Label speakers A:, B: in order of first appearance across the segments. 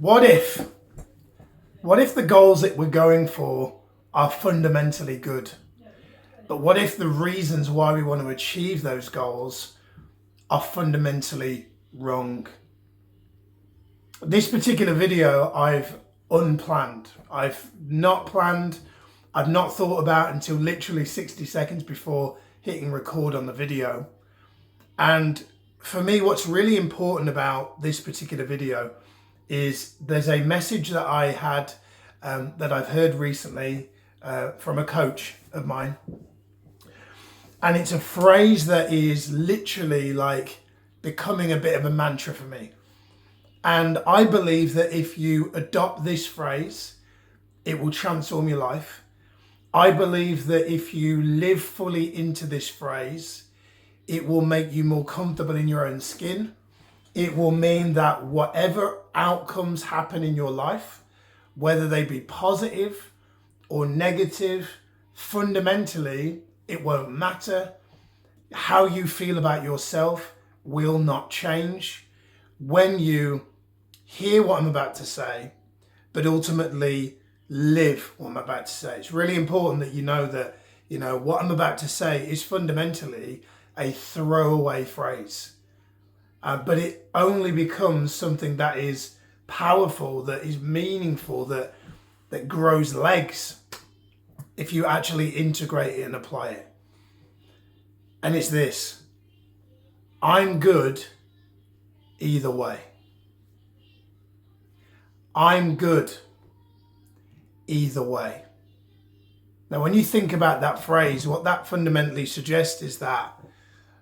A: What if? What if the goals that we're going for are fundamentally good? But what if the reasons why we want to achieve those goals are fundamentally wrong? This particular video I've unplanned. I've not planned. I've not thought about until literally 60 seconds before hitting record on the video. And for me, what's really important about this particular video is there's a message that I had that I've heard recently from a coach of mine. And it's a phrase that is literally like becoming a bit of a mantra for me. And I believe that if you adopt this phrase, it will transform your life. I believe that if you live fully into this phrase, it will make you more comfortable in your own skin. It will mean that whatever outcomes happen in your life, whether they be positive or negative, fundamentally, it won't matter. How you feel about yourself will not change when you hear what I'm about to say, but ultimately live what I'm about to say. It's really important that you know that, what I'm about to say is fundamentally a throwaway phrase. But it only becomes something that is powerful, that is meaningful, that grows legs if you actually integrate it and apply it. And it's this: I'm good either way. I'm good either way. Now, when you think about that phrase, what that fundamentally suggests is that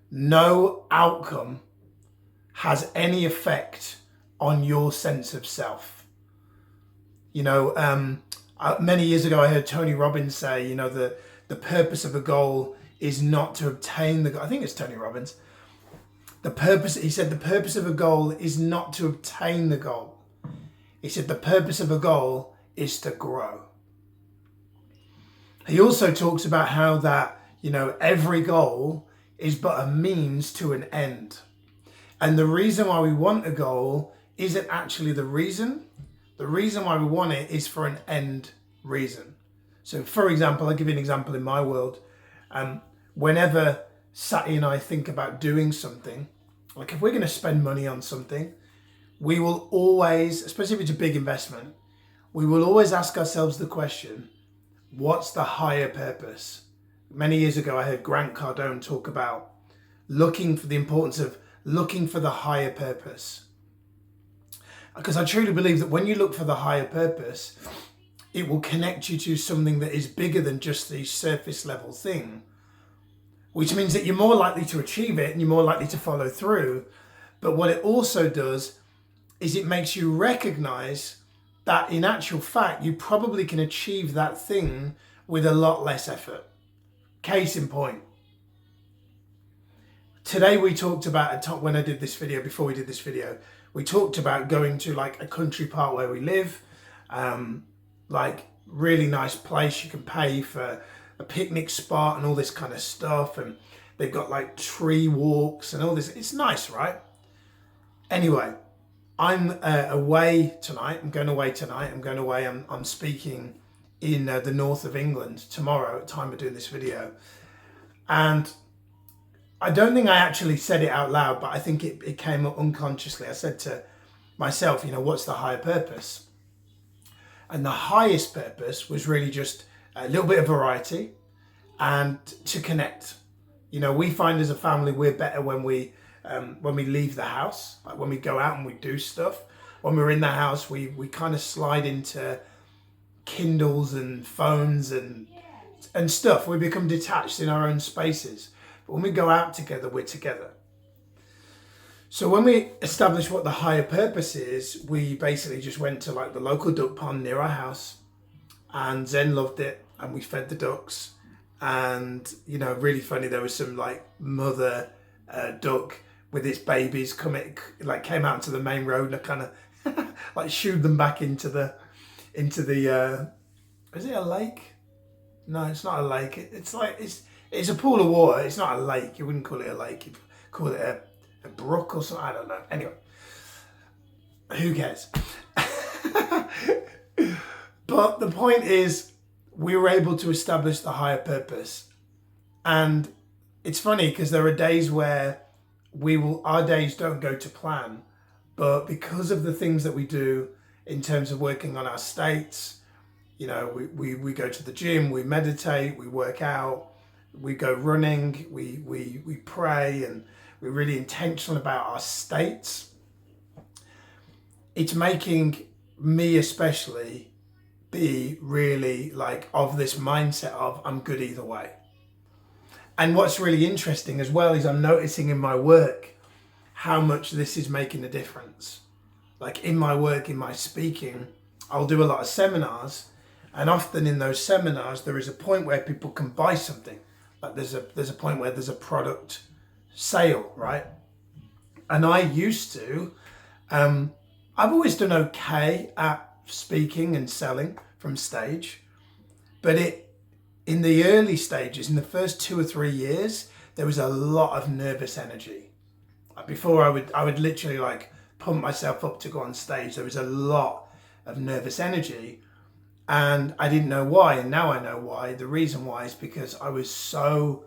A: no outcome has any effect on your sense of self. Many years ago, I heard Tony Robbins say, the purpose of a goal is not to obtain the goal. I think it's Tony Robbins. He said, the purpose of a goal is not to obtain the goal. He said, the purpose of a goal is to grow. He also talks about how that, every goal is but a means to an end. And the reason why we want a goal isn't actually the reason. The reason why we want it is for an end reason. So for example, I'll give you an example in my world. Whenever Sati and I think about doing something, like if we're going to spend money on something, we will always, especially if it's a big investment, we will always ask ourselves the question, what's the higher purpose? Many years ago, I heard Grant Cardone talk about the importance of looking for the higher purpose. Because I truly believe that when you look for the higher purpose, it will connect you to something that is bigger than just the surface level thing, which means that you're more likely to achieve it and you're more likely to follow through. But what it also does is it makes you recognize that in actual fact, you probably can achieve that thing with a lot less effort. Case in point. Today we talked about, when I did this video, before we did this video, we talked about going to like a country park where we live, like really nice place. You can pay for a picnic spot and all this kind of stuff. And they've got like tree walks and all this. It's nice, right? Anyway, I'm away tonight. I'm going away. I'm speaking in the north of England tomorrow at the time of doing this video. And I don't think I actually said it out loud, but I think it came up unconsciously. I said to myself, what's the higher purpose? And the highest purpose was really just a little bit of variety and to connect. We find as a family, we're better when we leave the house, like when we go out and we do stuff. When we're in the house, we kind of slide into Kindles and phones and stuff. We become detached in our own spaces. But when we go out together, we're together. So when we established what the higher purpose is, we basically just went to like the local duck pond near our house, and Zen loved it, and we fed the ducks. And really funny, there was some like mother duck with its babies came out into the main road and kind of like shooed them back into the is it a lake? No, it's not a lake. It's a pool of water. It's not a lake. You wouldn't call it a lake. You'd call it a brook or something. I don't know. Anyway, who cares? But the point is, we were able to establish the higher purpose. And it's funny because there are days where our days don't go to plan, but because of the things that we do in terms of working on our states, we go to the gym, we meditate, we work out, we go running, we pray, and we're really intentional about our states. It's making me especially be really of this mindset of I'm good either way. And what's really interesting as well is I'm noticing in my work how much this is making a difference. Like in my work, in my speaking, I'll do a lot of seminars, and often in those seminars there is a point where people can buy something. Like there's a point where there's a product sale, right? And I used to, I've always done okay at speaking and selling from stage, but in the early stages, in the first 2 or 3 years, there was a lot of nervous energy. Before I would literally pump myself up to go on stage. There was a lot of nervous energy, and I didn't know why, and now I know why. The reason why is because I was so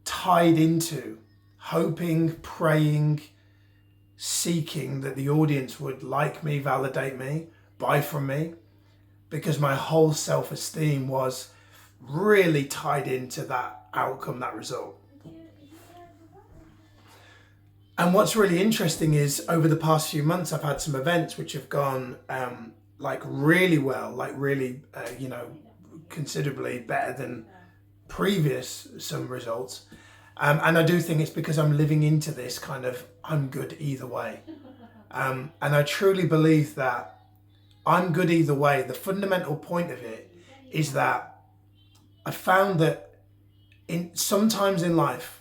A: tied into hoping, praying, seeking that the audience would like me, validate me, buy from me, because my whole self-esteem was really tied into that outcome, that result. And what's really interesting is over the past few months, I've had some events which have gone really well, considerably better than previous some results. And I do think it's because I'm living into this kind of I'm good either way. And I truly believe that I'm good either way. The fundamental point of it is that I found that sometimes in life,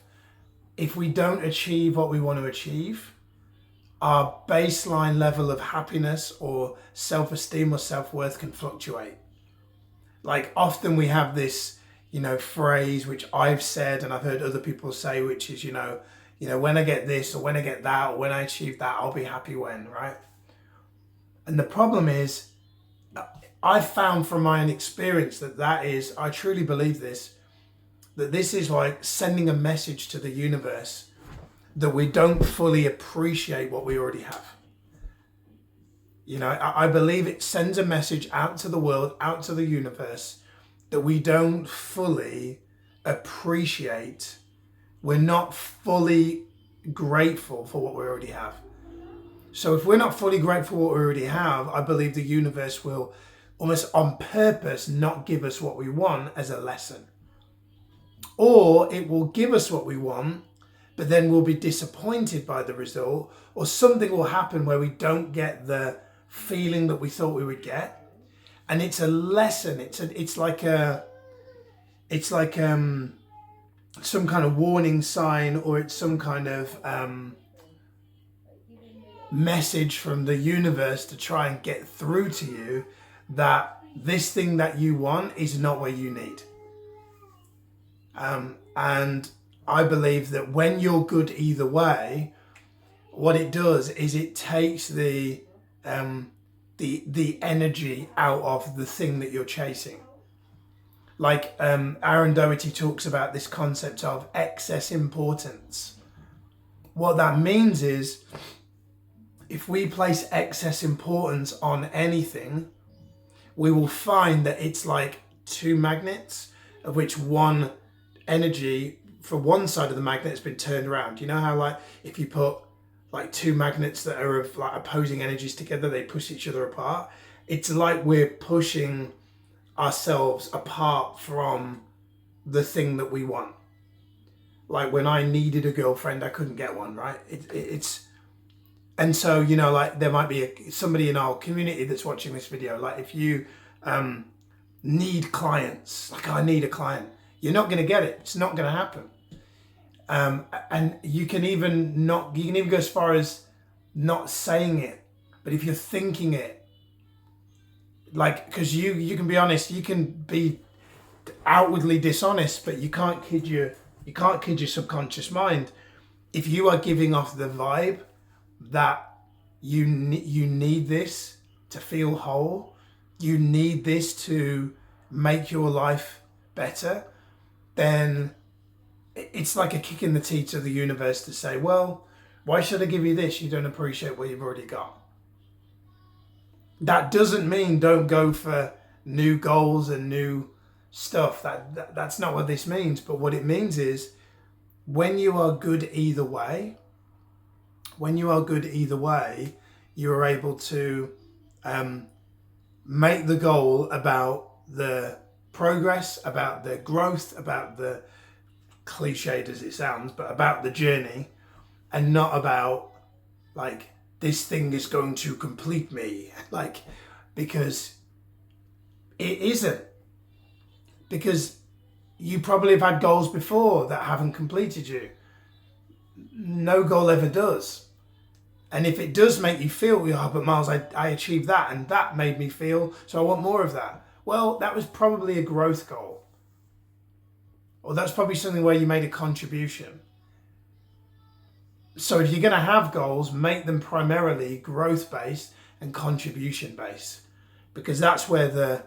A: if we don't achieve what we want to achieve, our baseline level of happiness or self-esteem or self-worth can fluctuate. Often we have this, phrase which I've said and I've heard other people say, which is, when I get this or when I get that or when I achieve that, I'll be happy when, right? And the problem is, I've found from my own experience that is, I truly believe this, that this is like sending a message to the universe that we don't fully appreciate what we already have. I believe it sends a message out to the world, out to the universe, that we don't fully appreciate. We're not fully grateful for what we already have. So if we're not fully grateful for what we already have, I believe the universe will almost on purpose not give us what we want as a lesson. Or it will give us what we want, but then we'll be disappointed by the result, or something will happen where we don't get the feeling that we thought we would get. And it's a lesson. It's like some kind of warning sign, or it's some kind of message from the universe to try and get through to you that this thing that you want is not what you need. And I believe that when you're good either way, what it does is it takes the energy out of the thing that you're chasing. Aaron Doherty talks about this concept of excess importance. What that means is, if we place excess importance on anything, we will find that it's like two magnets, of which one energy for one side of the magnet has been turned around. You know how if you put two magnets that are of opposing energies together, they push each other apart? It's like we're pushing ourselves apart from the thing that we want. Like when I needed a girlfriend, I couldn't get one, right? And so, there might be somebody in our community that's watching this video. If you need clients, I need a client, you're not going to get it. It's not going to happen. And you can even go as far as not saying it. But if you're thinking it, because you can be honest, you can be outwardly dishonest, but you can't kid your subconscious mind. If you are giving off the vibe that you need this to feel whole, you need this to make your life better, then it's like a kick in the teeth to the universe to say, well, why should I give you this? You don't appreciate what you've already got. That doesn't mean don't go for new goals and new stuff. That's not what this means. But what it means is when you are good either way, you are able to make the goal about the progress, about the growth, about the cliched as it sounds, but about the journey, and not about like this thing is going to complete me, like, because it isn't. Because you probably have had goals before that haven't completed you. No goal ever does. And if it does make you feel, oh, but Miles, I achieved that and that made me feel, so I want more of that. Well, that was probably a growth goal. Or that's probably something where you made a contribution. So if you're going to have goals, make them primarily growth-based and contribution-based, because that's where the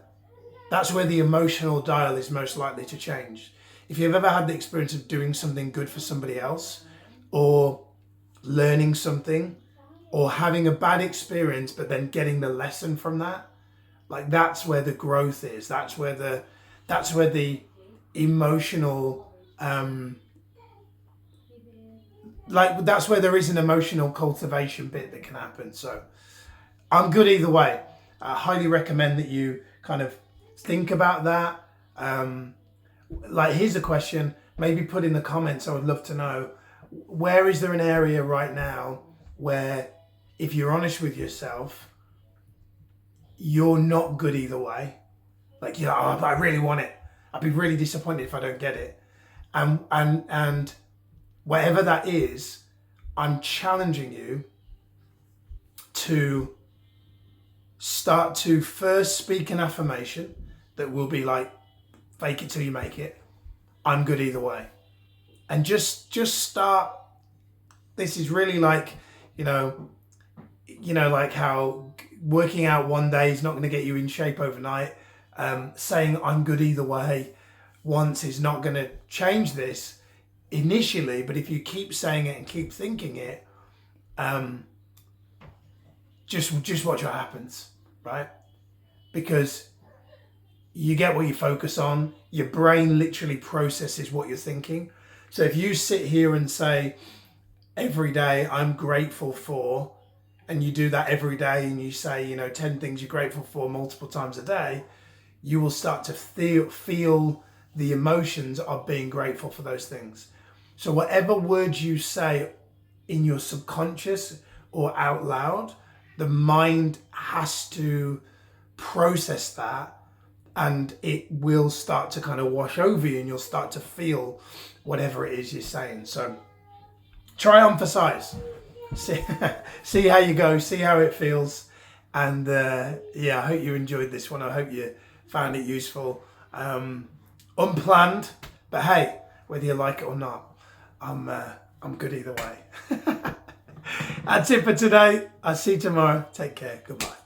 A: emotional dial is most likely to change. If you've ever had the experience of doing something good for somebody else, or learning something, or having a bad experience but then getting the lesson from that, like that's where the growth is. That's where the emotional that's where there is an emotional cultivation bit that can happen. So I'm good either way. I highly recommend that you kind of think about that. Like, here's a question, maybe put in the comments. I would love to know, where is there an area right now where, if you're honest with yourself, you're not good either way? Like, you're like, oh, I really want it. I'd be really disappointed if I don't get it. And whatever that is, I'm challenging you to start to first speak an affirmation that will be like, fake it till you make it. I'm good either way. And just start. This is really like, you know, like how working out one day is not going to get you in shape overnight. Saying I'm good either way once is not going to change this initially, but if you keep saying it and keep thinking it, just watch what happens, right? Because you get what you focus on. Your brain literally processes what you're thinking. So if you sit here and say every day I'm grateful for, and you do that every day, and you say 10 things you're grateful for multiple times a day, you will start to feel the emotions of being grateful for those things. So whatever words you say in your subconscious or out loud, the mind has to process that, and it will start to kind of wash over you, and you'll start to feel whatever it is you're saying. So try emphasize. See how you go, see how it feels. And I hope you enjoyed this one. I hope you found it useful. Unplanned, but hey, whether you like it or not, I'm good either way. That's it for today. I'll see you tomorrow. Take care. Goodbye.